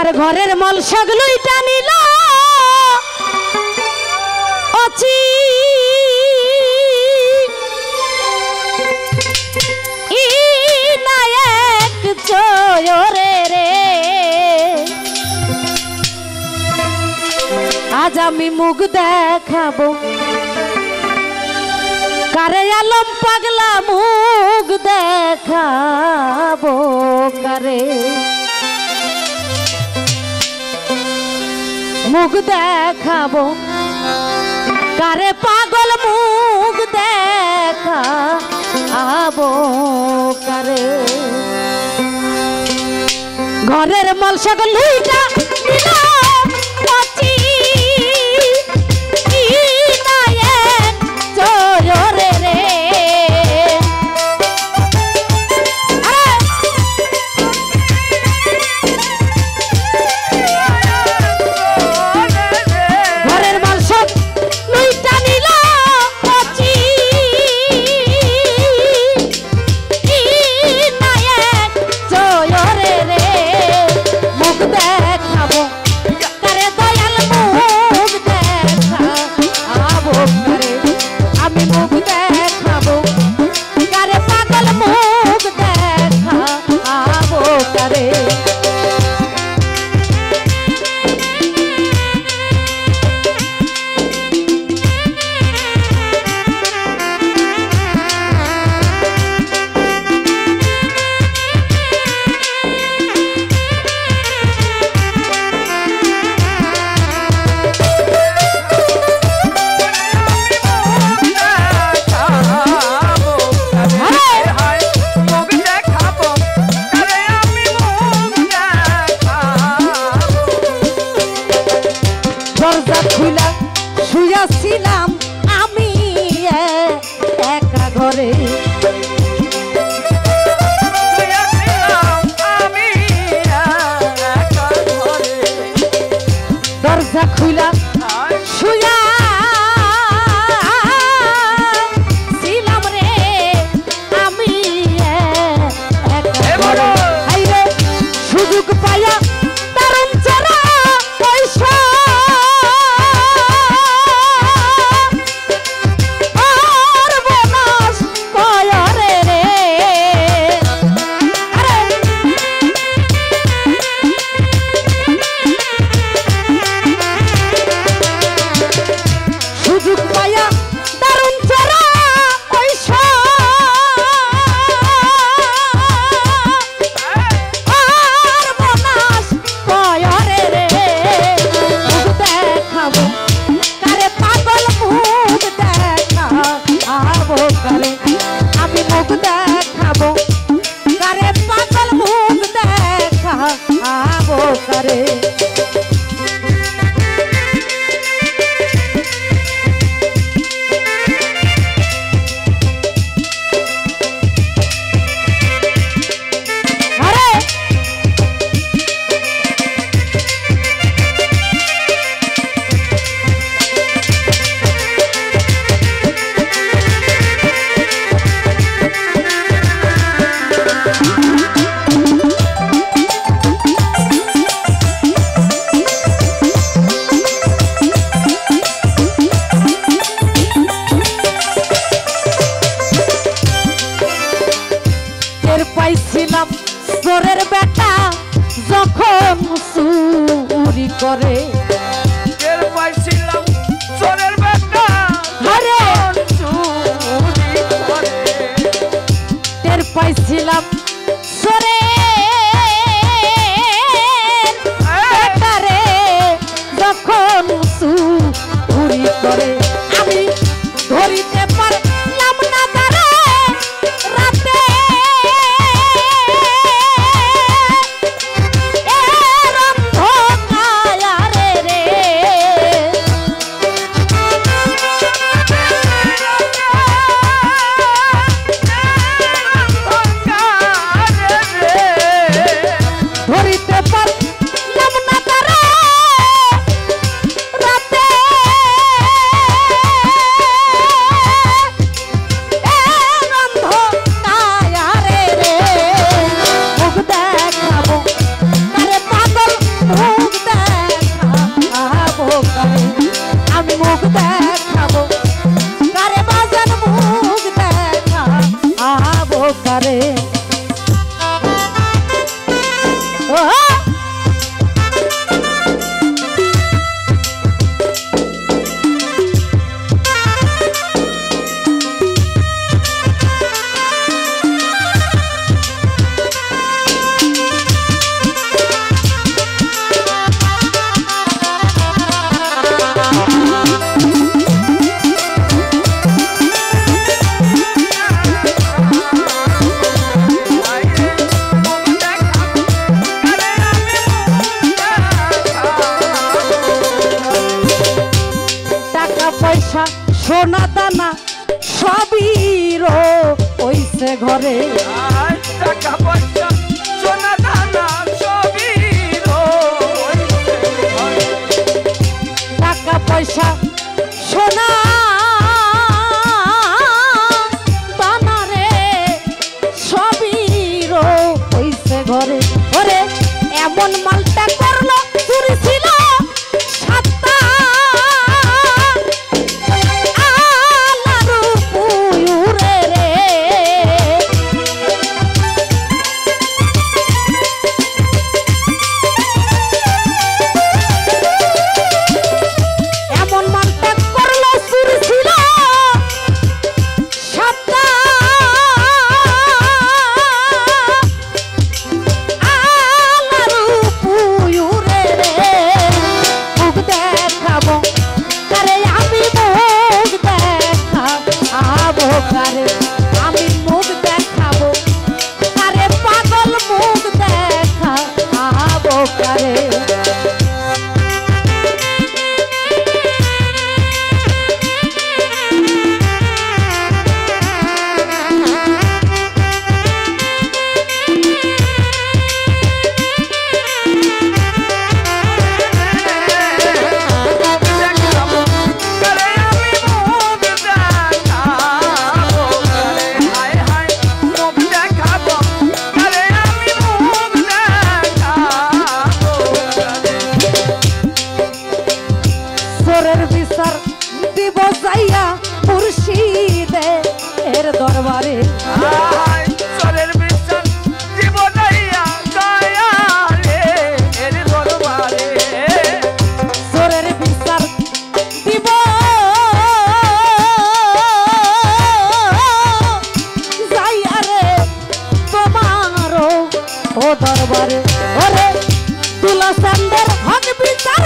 আর ঘরের মল সগলুই টানিল অচি ই নায়ক জয়রে রে আজ আমি মুখ দেখাবো কারে আলম পাগলা মুখ দেখাবো কারে মুখ দেখাবো কারে পাগল মুখ দেখাবো কারে ঘরের মল সকল লুইটা দিল পচি ই নায়ক জয়রে রে ঘরের মল সব লুইটা নিল পচি ই নায়ক জয়রে রে মুখ দেখাবো কারে দয়াল মুখ দেখাবো কারে আমি মুখ দেখাবো কারে পাগল মুখ দেখাবো কারে শুয়াছিলাম আমি একা ঘরে দরজা খুলা শুয়া ছিলাম রে আমি একা ঘরে সুযোগ পাইয়া দারুণ চড়া পয়সা আমি মুখ দেখাবো কারে পাগল মুখ দেখাবো কারে পাইছিলাম চোরের বেটা যখন চুরি করে পাইছিলাম চোরের বেটা চুরি করে টের পাইছিলাম চোরে বেটারে যখন চুরি করে আমি ধরিতে পারলাম না তারে রাতে ঘরে টাকা পয়সা সোনা দানা সবই রয়েছে ঘরে। টাকা পয়সা সোনা দানা রে সবই রইছে ঘরে ওরে এমন মালটা করলো চুরি ছিল সাতটা আলারু পুয়ুরে রে এমন মালটা করলো চুরি ছিল সাতটা আলারু পুয়ুরে রে মুখ দেখাবো কারে আমি মুখ দেখাবো কারে আমি মুখ দেখাবো কারে পাগল মুখ দেখাবো কারে দেখাবো করে আমি মুখ দেখাবো করে হায় হায় মুখ দেখাবো করে আমি মুখ দেখাবো করে। চোরের বিচার দিব যাইয়া মুর্শিদে এর দরবারে আয় চোরের বিচার দিব যাইয়া দয়া রে এর দরবারে। চোরের বিচার দিব যাইয়া রে তোমারও ও দরবারে ওরে তুলা চান্দের হক বিচার